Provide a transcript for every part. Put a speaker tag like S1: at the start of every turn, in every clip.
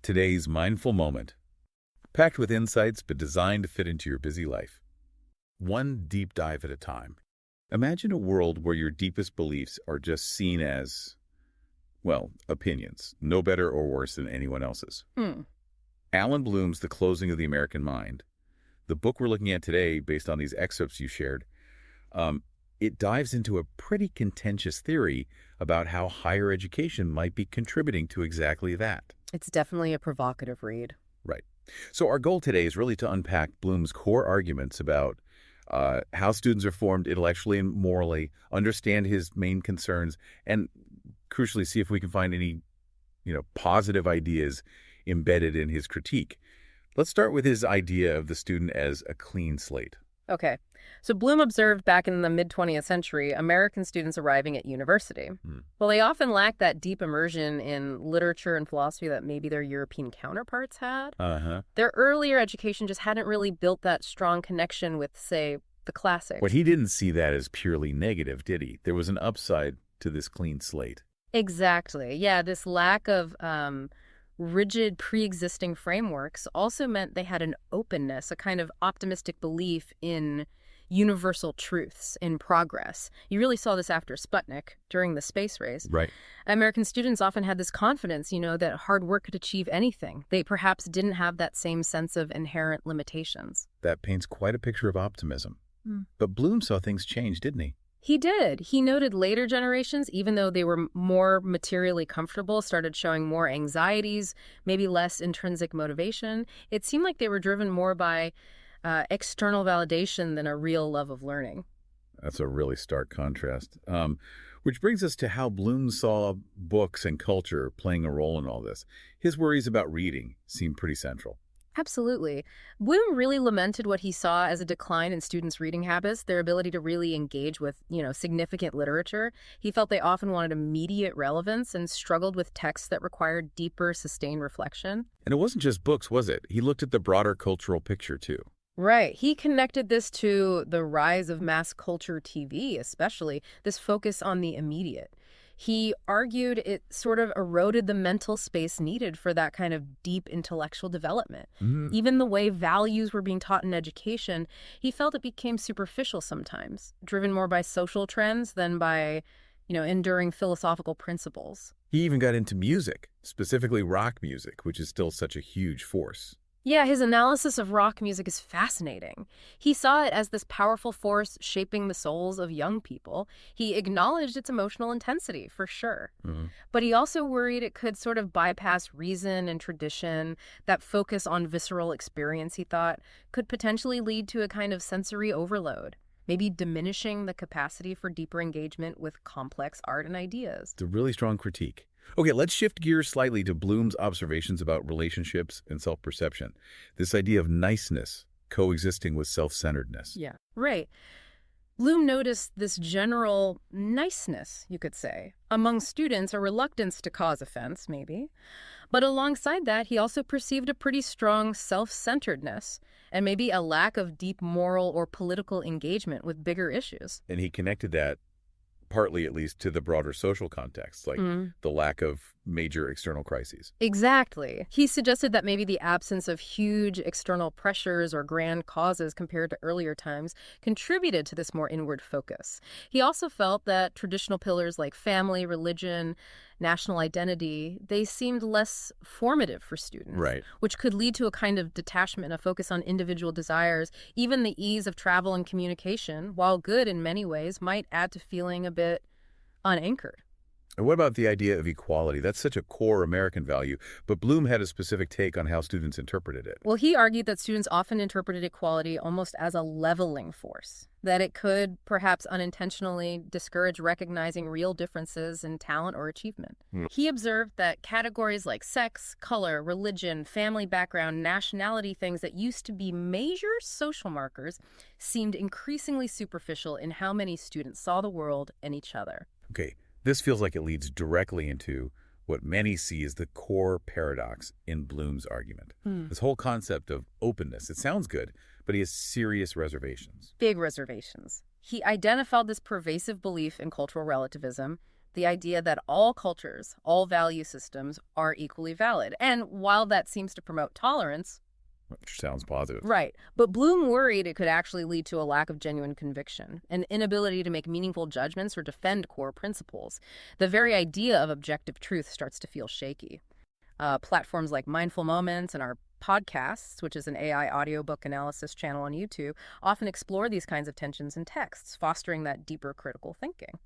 S1: Today's mindful moment, packed with insights but designed to fit into your busy life. One deep dive at a time. Imagine a world where your deepest beliefs are just seen as, well, opinions, no better or worse than anyone else's. Allan Bloom's The Closing of the American Mind, the book we're looking at today based on these excerpts you shared, it dives into a pretty contentious theory about how higher education might be contributing to exactly that.
S2: It's definitely a provocative read.
S1: Right. So our goal today is really to unpack Bloom's core arguments about how students are formed intellectually and morally, understand his main concerns, and crucially see if we can find any, positive ideas embedded in his critique. Let's start with his idea of the student as a clean slate.
S2: Okay. So Bloom observed back in the mid-20th century, American students arriving at university. Well, they often lacked that deep immersion in literature and philosophy that maybe their European counterparts had. Their earlier education just hadn't really built that strong connection with, say, the classics.
S1: But he didn't see that as purely negative, did he? There was an upside to this clean slate.
S2: Exactly. Yeah, this lack of rigid pre-existing frameworks also meant they had an openness, a kind of optimistic belief in universal truths, in progress. You really saw this after Sputnik, during the space race.
S1: Right.
S2: American students often had this confidence, that hard work could achieve anything. They perhaps didn't have that same sense of inherent limitations.
S1: That paints quite a picture of optimism. But Bloom saw things change, didn't he?
S2: He did. He noted later generations, even though they were more materially comfortable, started showing more anxieties, maybe less intrinsic motivation. It seemed like they were driven more by external validation than a real love of learning.
S1: That's a really stark contrast. Which brings us to how Bloom saw books and culture playing a role in all this. His worries about reading seem pretty central.
S2: Absolutely. Bloom really lamented what he saw as a decline in students' reading habits, their ability to really engage with, significant literature. He felt they often wanted immediate relevance and struggled with texts that required deeper, sustained reflection.
S1: And it wasn't just books, was it? He looked at the broader cultural picture, too.
S2: Right. He connected this to the rise of mass culture TV, especially, this focus on the immediate. He argued it sort of eroded the mental space needed for that kind of deep intellectual development. Even the way values were being taught in education, he felt it became superficial sometimes, driven more by social trends than by, enduring philosophical principles.
S1: He even got into music, specifically rock music, which is still such a huge force.
S2: Yeah, his analysis of rock music is fascinating. He saw it as this powerful force shaping the souls of young people. He acknowledged its emotional intensity, for sure. But he also worried it could sort of bypass reason and tradition. That focus on visceral experience, he thought, could potentially lead to a kind of sensory overload, maybe diminishing the capacity for deeper engagement with complex art and ideas.
S1: It's a really strong critique. Okay, let's shift gears slightly to Bloom's observations about relationships and self-perception. This idea of niceness coexisting with self-centeredness.
S2: Yeah, right. Bloom noticed this general niceness, you could say, among students, a reluctance to cause offense, maybe. But alongside that, he also perceived a pretty strong self-centeredness and maybe a lack of deep moral or political engagement with bigger issues.
S1: And he connected that, partly at least, to the broader social context, like the lack of major external crises.
S2: Exactly. He suggested that maybe the absence of huge external pressures or grand causes compared to earlier times contributed to this more inward focus. He also felt that traditional pillars like family, religion, national identity, they seemed less formative for students,
S1: Right.
S2: which could lead to a kind of detachment, a focus on individual desires. Even the ease of travel and communication, while good in many ways, might add to feeling a bit unanchored.
S1: And what about the idea of equality? That's such a core American value, but Bloom had a specific take on how students interpreted it.
S2: Well, he argued that students often interpreted equality almost as a leveling force, that it could perhaps unintentionally discourage recognizing real differences in talent or achievement. He observed that categories like sex, color, religion, family background, nationality, things that used to be major social markers, seemed increasingly superficial in how many students saw the world and each other.
S1: Okay. This feels like it leads directly into what many see as the core paradox in Bloom's argument. This whole concept of openness, it sounds good, but he has serious reservations.
S2: Big reservations. He identified this pervasive belief in cultural relativism, the idea that all cultures, all value systems are equally valid. And while that seems to promote tolerance,
S1: Which sounds positive.
S2: right, but Bloom worried it could actually lead to a lack of genuine conviction, an inability to make meaningful judgments or defend core principles. The very idea of objective truth starts to feel shaky. Platforms like Mindful Moments and our podcasts, which is an AI audiobook analysis channel on YouTube, often explore these kinds of tensions in texts, fostering that deeper critical thinking.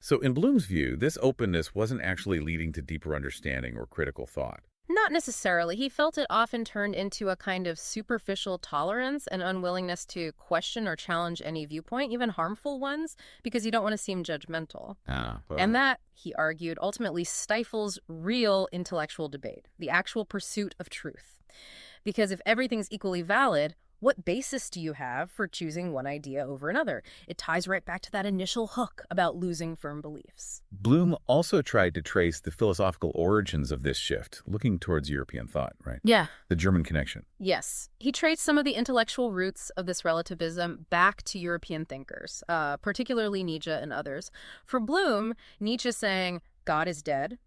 S1: So in Bloom's view, this openness wasn't actually leading to deeper understanding or critical thought.
S2: Not necessarily. He felt it often turned into a kind of superficial tolerance and unwillingness to question or challenge any viewpoint, even harmful ones, because you don't want to seem judgmental. And that, he argued, ultimately stifles real intellectual debate, the actual pursuit of truth. Because if everything's equally valid, what basis do you have for choosing one idea over another? It ties right back to that initial hook about losing firm beliefs.
S1: Bloom also tried to trace the philosophical origins of this shift, looking towards European thought, right?
S2: Yeah.
S1: The German connection.
S2: Yes. He traced some of the intellectual roots of this relativism back to European thinkers, particularly Nietzsche and others. For Bloom, Nietzsche saying, God is dead,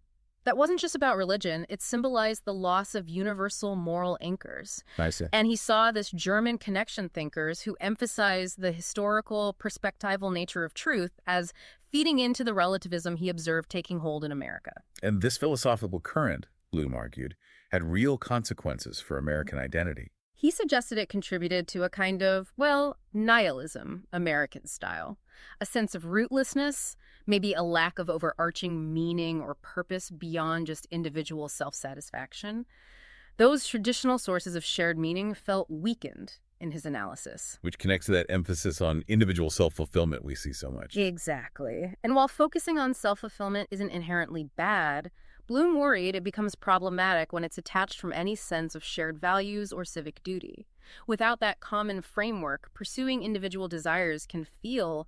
S2: that wasn't just about religion. It symbolized the loss of universal moral anchors.
S1: I see.
S2: And he saw this German connection thinkers who emphasized the historical, perspectival nature of truth as feeding into the relativism he observed taking hold in America.
S1: And this philosophical current, Bloom argued, had real consequences for American identity.
S2: He suggested it contributed to a kind of, well, nihilism, American style. A sense of rootlessness, maybe a lack of overarching meaning or purpose beyond just individual self-satisfaction. Those traditional sources of shared meaning felt weakened in his analysis.
S1: Which connects to that emphasis on individual self-fulfillment we see so much.
S2: Exactly. And while focusing on self-fulfillment isn't inherently bad, Bloom worried it becomes problematic when it's attached from any sense of shared values or civic duty. Without that common framework, pursuing individual desires can feel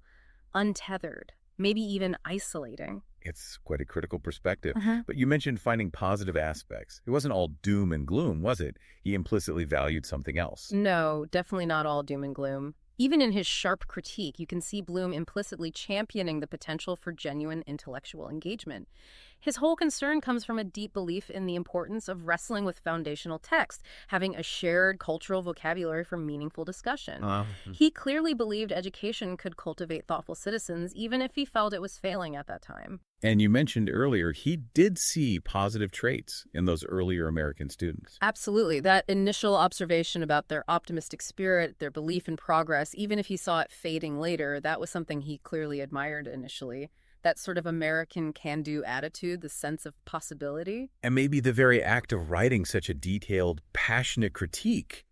S2: untethered, maybe even isolating.
S1: It's quite a critical perspective. But you mentioned finding positive aspects. It wasn't all doom and gloom, was it? He implicitly valued something else.
S2: No, definitely not all doom and gloom. Even in his sharp critique, you can see Bloom implicitly championing the potential for genuine intellectual engagement. His whole concern comes from a deep belief in the importance of wrestling with foundational text, having a shared cultural vocabulary for meaningful discussion. He clearly believed education could cultivate thoughtful citizens, even if he felt it was failing at that time.
S1: And you mentioned earlier, he did see positive traits in those earlier American students.
S2: Absolutely. That initial observation about their optimistic spirit, their belief in progress, even if he saw it fading later, that was something he clearly admired initially. That sort of American can-do attitude, the sense of possibility.
S1: And maybe the very act of writing such a detailed, passionate critique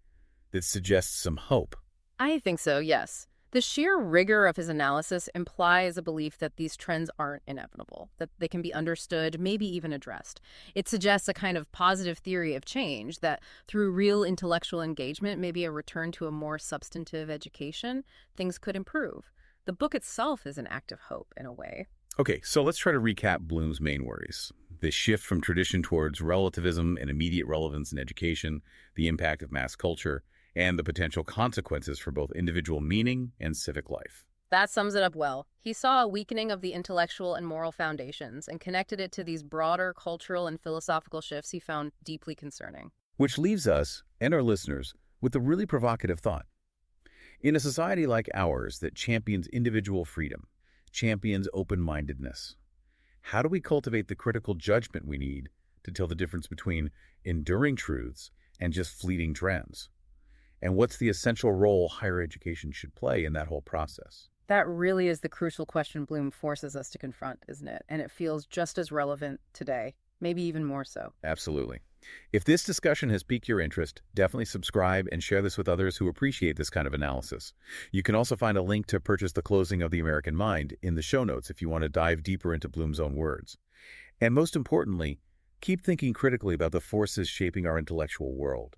S1: that suggests some hope.
S2: I think so, yes. The sheer rigor of his analysis implies a belief that these trends aren't inevitable, that they can be understood, maybe even addressed. It suggests a kind of positive theory of change, that through real intellectual engagement, maybe a return to a more substantive education, things could improve. The book itself is an act of hope, in a way.
S1: Okay, so let's try to recap Bloom's main worries. The shift from tradition towards relativism and immediate relevance in education, the impact of mass culture, and the potential consequences for both individual meaning and civic life.
S2: That sums it up well. He saw a weakening of the intellectual and moral foundations and connected it to these broader cultural and philosophical shifts he found deeply concerning.
S1: Which leaves us, and our listeners, with a really provocative thought. In a society like ours that champions individual freedom, champions open-mindedness, how do we cultivate the critical judgment we need to tell the difference between enduring truths and just fleeting trends? And what's the essential role higher education should play in that whole process?
S2: That really is the crucial question Bloom forces us to confront, isn't it? And it feels just as relevant today, maybe even more so.
S1: Absolutely. If this discussion has piqued your interest, definitely subscribe and share this with others who appreciate this kind of analysis. You can also find a link to purchase The Closing of the American Mind in the show notes if you want to dive deeper into Bloom's own words. And most importantly, keep thinking critically about the forces shaping our intellectual world.